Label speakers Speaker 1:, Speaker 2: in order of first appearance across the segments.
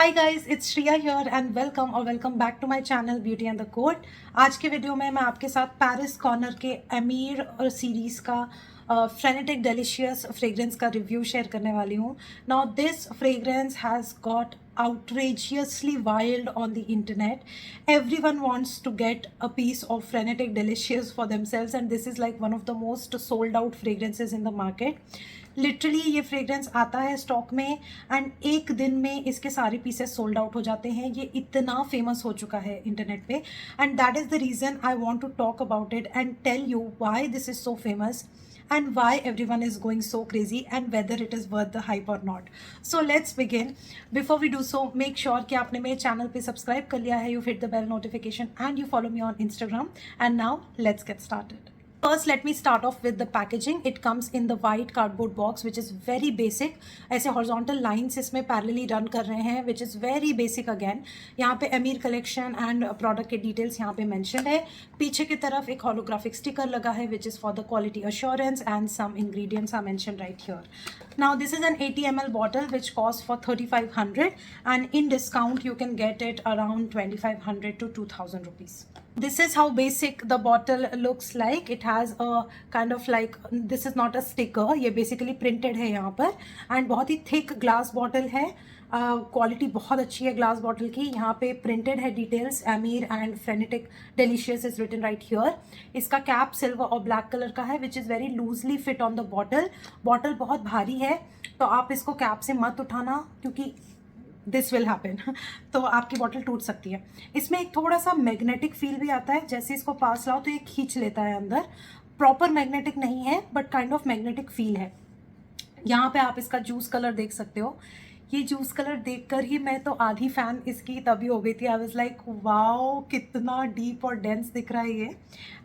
Speaker 1: Hi guys, it's Shriya here and welcome back to my channel beauty and the coat. आज के video में मैं आपके साथ पेरिस कॉर्नर के अमीर सीरीज़ का फ्रेनेटिक डिलीशियस फ्रेग्रेंस का रिव्यू शेयर करने वाली हूँ। Now this fragrance has got outrageously wild on the internet. Everyone wants to get a piece of frenetic delicious for themselves, and this is like one of the most sold out fragrances in the market. Literally ये fragrance आता है stock में and एक दिन में इसके सारे pieces sold out हो जाते हैं। ये इतना फेमस हो चुका है इंटरनेट पे, and that is the reason I want to talk about it and tell you why this is so famous and why everyone is going so crazy and whether it is worth the hype or not. So let's begin. Before we do so, make sure कि आपने मेरे channel पे subscribe कर लिया है, you hit the bell notification and you follow me on Instagram. And now let's get started. First, let me start off with the packaging. It comes in the white cardboard box, which is very basic. ऐसे horizontal lines इसमें parallelly run कर रहे हैं, which is very basic again. यहाँ पे अमीर collection and product के details यहाँ पे मेंशन है। पीछे की तरफ एक holographic sticker लगा है, which is for the quality assurance, and some ingredients are mentioned right here. Now this is an 80 ml bottle which costs for 3500, and in discount you can get it around 2500 to 2000 rupees. This is how basic the bottle looks like. It has a kind of like, this is not a sticker, ये basically printed है यहाँ पर, and बहुत ही thick glass bottle है। Quality बहुत अच्छी है glass bottle की। यहाँ पे प्रिंटेड है details, Amir and frenetic delicious is written right here. इसका कैप सिल्वर और ब्लैक कलर का है, which is very loosely fit on the bottle. Bottle बहुत भारी है, तो आप इसको कैप से मत उठाना क्योंकि दिस विल हैपन तो आपकी बॉटल टूट सकती है। इसमें एक थोड़ा सा मैग्नेटिक फील भी आता है, जैसे इसको पास लाओ तो ये खींच लेता है अंदर। प्रॉपर मैग्नेटिक नहीं है but kind of magnetic feel है। यहाँ पे आप इसका जूस कलर देख सकते हो। ये जूस कलर देखकर ही मैं तो आधी फैन इसकी तभी हो गई थी। आई वाज लाइक वाओ, कितना डीप और डेंस दिख रहा है ये,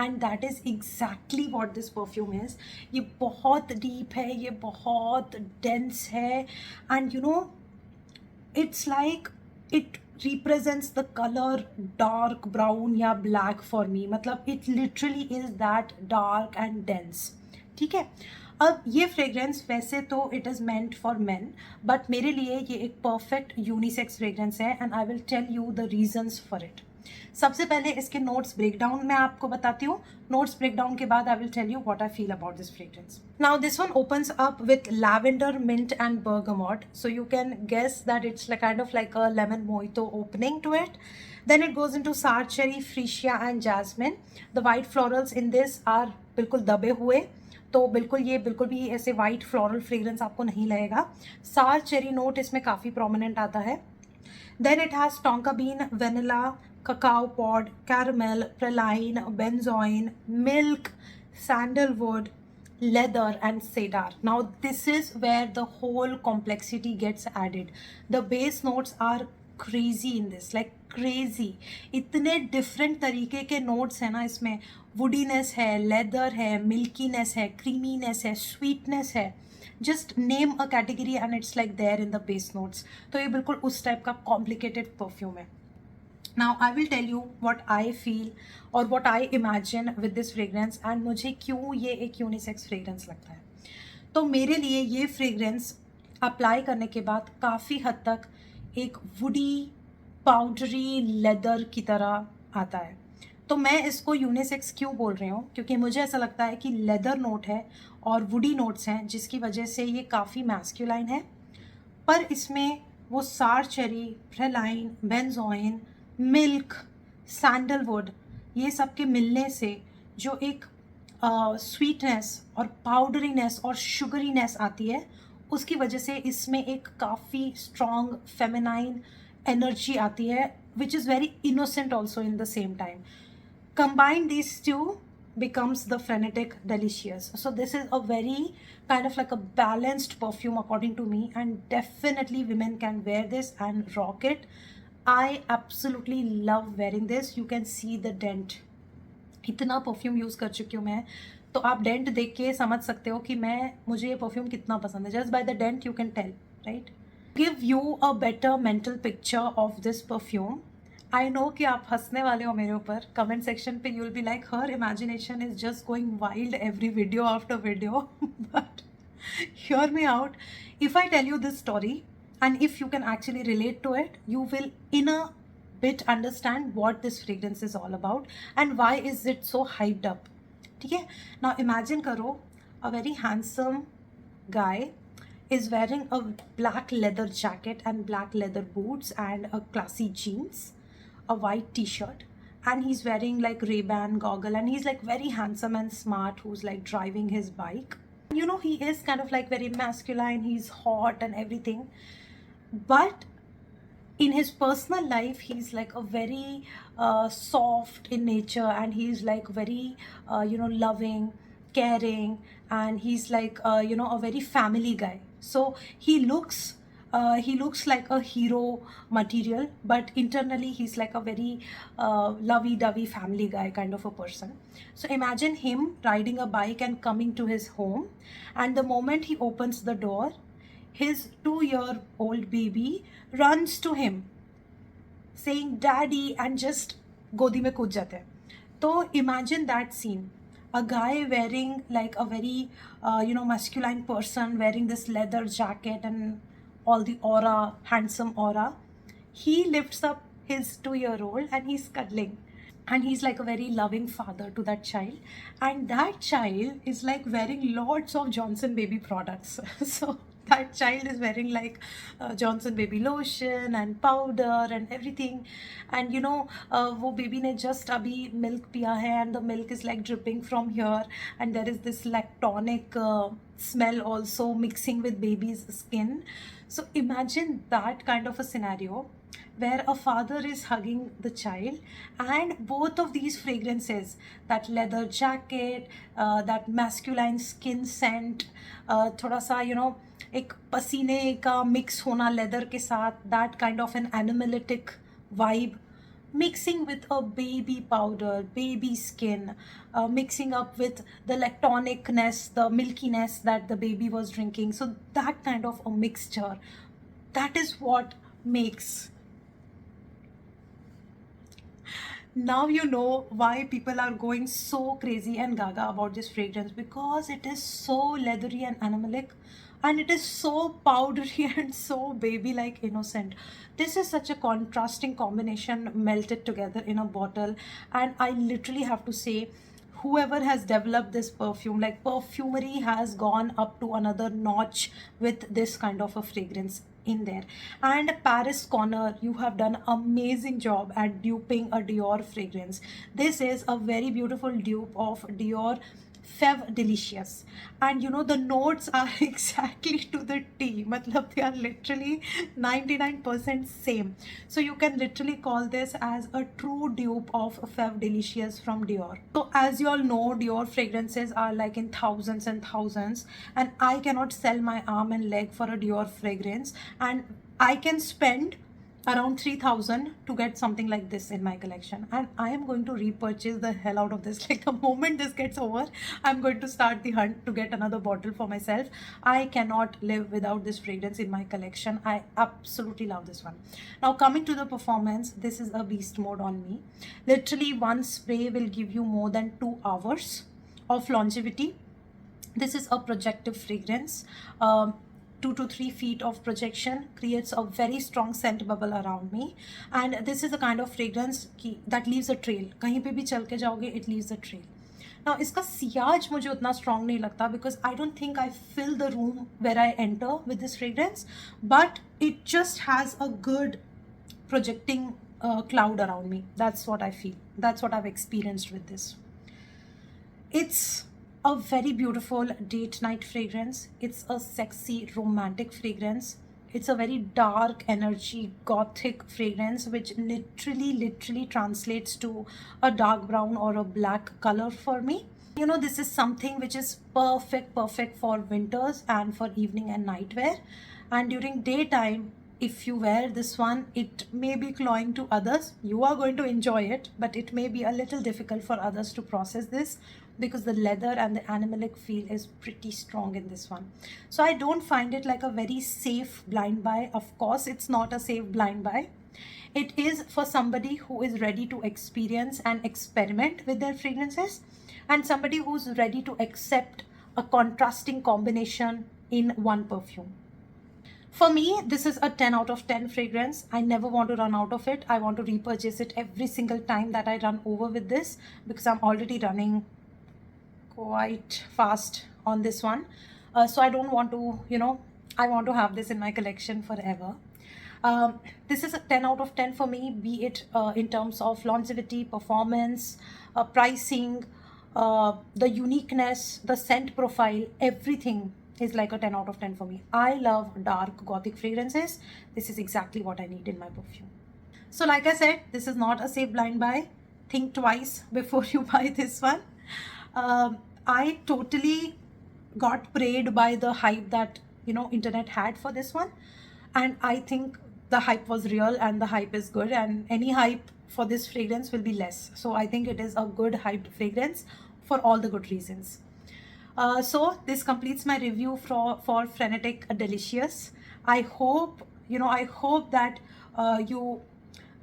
Speaker 1: and that is exactly what this perfume is. ये बहुत डीप है, ये बहुत डेंस है, and you know it's like it represents the color dark brown या black for me. मतलब it literally is that dark and dense. ठीक है। अब ये फ्रेग्रेंस वैसे तो it is meant for men, but मेरे लिए ये एक परफेक्ट यूनिसेक्स फ्रेग्रेंस है, and I will tell you the reasons for it. सबसे पहले इसके नोट्स ब्रेकडाउन मैं आपको बताती हूँ। नोट्स ब्रेकडाउन के बाद I will tell you what I feel about this fragrance. Now this one opens up with lavender, mint and bergamot, so you can guess that it's like kind of like a lemon mojito opening to it. Then it goes into sour cherry, freesia and jasmine. The white florals in this are बिल्कुल दबे हुए, तो बिल्कुल भी ऐसे white floral fragrance आपको नहीं लगेगा। सार चेरी नोट इसमें काफ़ी प्रोमिनेंट आता है। Then it has tonka bean, vanilla, cacao pod, caramel, praline, benzoin, milk, sandalwood, leather and cedar. Now this is where the whole complexity gets added. The base notes are crazy in this, like crazy. इतने different तरीके के notes हैं ना इसमें। woodiness है, leather है, milkiness है, creaminess है, sweetness है। just name a category and it's like there in the base notes. तो ये बिल्कुल उस टाइप का complicated perfume है। Now I will tell you what I feel और what I imagine with this fragrance, and मुझे क्यों ये एक यूनिसेक्स फ्रेग्रेंस लगता है। तो मेरे लिए ये फ्रेग्रेंस अप्लाई करने के बाद काफ़ी हद तक एक वुडी पाउडरी लेदर की तरह आता है। तो मैं इसको यूनिसेक्स क्यों बोल रही हूँ, क्योंकि मुझे ऐसा लगता है कि लेदर नोट है और वुडी नोट्स हैं, जिसकी वजह से ये काफ़ी मैस्कुलाइन है, पर इसमें वो सार चेरी, प्रेलाइन, बेंजोइन, मिल्क, सैंडलवुड, ये सब के मिलने से जो एक स्वीटनेस और पाउडरीनेस और शुगरीनेस आती है, उसकी वजह से इसमें एक काफ़ी स्ट्रॉन्ग फेमिनाइन एनर्जी आती है, which is very innocent also in the same time. Combine these two becomes the frenetic delicious. So this is a very kind of like a balanced perfume according to me, and definitely women can wear this and rock it. I absolutely love wearing this. You can see the dent. इतना perfume use कर चुकी हूँ मैं, तो आप dent देख के समझ सकते हो कि मुझे ये परफ्यूम कितना पसंद है। Just by the dent you can tell, right. Give you a better mental picture of this perfume. I know कि आप हंसने वाले हो मेरे ऊपर। कमेंट सेक्शन पे you will be like her imagination is just going wild every video after video, but hear me out. If I tell you this story, and if you can actually relate to it, you will in a bit understand what this fragrance is all about and why is it so hyped up. ठीक है? Now imagine करो, a very handsome guy is wearing a black leather jacket and black leather boots and a classy jeans, a white t-shirt, and he's wearing like Ray-Ban goggle, and he's like very handsome and smart, who's like driving his bike. You know, he is kind of like very masculine, he's hot and everything, but in his personal life he's like a very soft in nature, and he's like very loving, caring, and he's like a very family guy. So he looks like a hero material, but internally he's like a very lovey-dovey family guy kind of a person. So imagine him riding a bike and coming to his home, and the moment he opens the door, his 2-year-old baby runs to him saying daddy and just godi mein kood jate hain. So imagine that scene, a guy wearing like a very masculine person wearing this leather jacket and all the aura, handsome aura. He lifts up his 2-year-old and he's cuddling, and he's like a very loving father to that child, and that child is like wearing lots of Johnson baby products. So that child is wearing like Johnson baby lotion and powder and everything, and wo baby ne just abhi milk piya hai and the milk is like dripping from here, and there is this lactonic smell also mixing with baby's skin. So imagine that kind of a scenario where a father is hugging the child, and both of these fragrances, that leather jacket, that masculine skin scent, थोड़ा सा एक पसीने का mix होना leather के साथ, that kind of an animalistic vibe, mixing with a baby powder, baby skin, mixing up with the lactonicness, the milkiness that the baby was drinking. So that kind of a mixture, that is what makes. Now you know why people are going so crazy and gaga about this fragrance, because it is so leathery and animalic, and it is so powdery and so baby like innocent. This is such a contrasting combination melted together in a bottle, and I literally have to say, whoever has developed this perfume, like perfumery has gone up to another notch with this kind of a fragrance in there. And Paris Corner, you have done amazing job at duping a Dior fragrance. This is a very beautiful dupe of Dior Fève Delicious, and the notes are exactly to the T. Matlab, they are literally 99% same. So you can literally call this as a true dupe of Fève Delicious from Dior. So as you all know, Dior fragrances are like in thousands and thousands, and I cannot sell my arm and leg for a Dior fragrance, and I can spend around 3,000 to get something like this in my collection, and I am going to repurchase the hell out of this. Like the moment this gets over, I'm going to start the hunt to get another bottle for myself. I cannot live without this fragrance in my collection. I absolutely love this one. Now coming to the performance, this is a beast mode on me. Literally one spray will give you more than 2 hours of longevity. This is a projective fragrance. 2 to 3 feet of projection creates a very strong scent bubble around me, and this is the kind of fragrance that leaves a trail. कहीं पे भी चल के जाओगे, it leaves a trail. Now इसका Ciaz मुझे उतना strong नहीं लगता, because I don't think I fill the room where I enter with this fragrance, but it just has a good projecting cloud around me. That's what I feel. That's what I've experienced with this. It's a very beautiful date night fragrance. It's a sexy romantic fragrance. It's a very dark energy gothic fragrance, which literally translates to a dark brown or a black color for me. This is something which is perfect for winters and for evening and night wear. And during daytime, if you wear this one, it may be cloying to others. You are going to enjoy it, but it may be a little difficult for others to process this, because the leather and the animalic feel is pretty strong in this one. So I don't find it like a very safe blind buy. Of course, it's not a safe blind buy. It is for somebody who is ready to experience and experiment with their fragrances, and somebody who's ready to accept a contrasting combination in one perfume. For me, this is a 10 out of 10 fragrance. I never want to run out of it. I want to repurchase it every single time that I run over with this, because I'm already running quite fast on this one. So I don't want to, I want to have this in my collection forever. This is a 10 out of 10 for me, be it in terms of longevity, performance, pricing, the uniqueness, the scent profile, everything is like a 10 out of 10 for me. I love dark gothic fragrances. This is exactly what I need in my perfume. So like I said, this is not a safe blind buy. Think twice before you buy this one. I totally got preyed by the hype that internet had for this one, and I think the hype was real and the hype is good, and any hype for this fragrance will be less. So I think it is a good hyped fragrance for all the good reasons. So this completes my review for Frenetic Delicious. I hope that you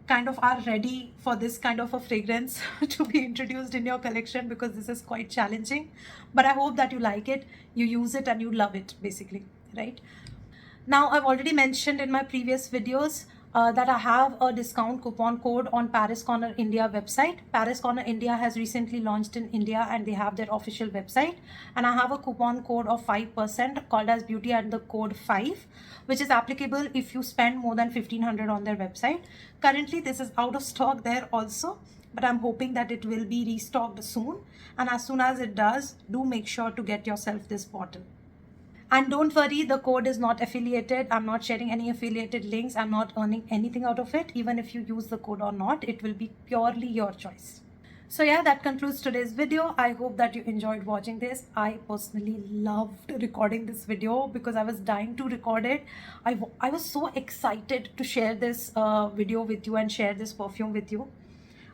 Speaker 1: kind of are ready for this kind of a fragrance to be introduced in your collection, because this is quite challenging. But I hope that you like it, you use it, and you love it, basically, right? Now, I've already mentioned in my previous videos that I have a discount coupon code on Paris Corner India website. Paris Corner India has recently launched in India, and they have their official website. And I have a coupon code of 5% called as Beauty and the code 5, which is applicable if you spend more than 1500 on their website. Currently, this is out of stock there also, but I'm hoping that it will be restocked soon. And as soon as it does, do make sure to get yourself this bottle. And don't worry, the code is not affiliated. I'm not sharing any affiliated links. I'm not earning anything out of it. Even if you use the code or not, it will be purely your choice. So yeah, that concludes today's video. I hope that you enjoyed watching this. I personally loved recording this video because I was dying to record it. I was so excited to share this video with you and share this perfume with you.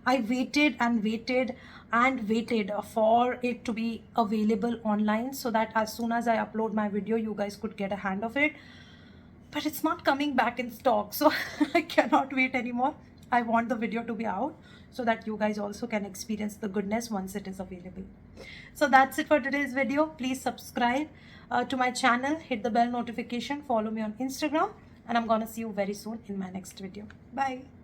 Speaker 1: I waited and waited and waited for it to be available online, so that as soon as I upload my video, you guys could get a hand of it. But it's not coming back in stock, so I cannot wait anymore. I want the video to be out so that you guys also can experience the goodness once it is available. So that's it for today's video. Please subscribe to my channel, hit the bell notification, follow me on Instagram, and I'm gonna see you very soon in my next video. Bye.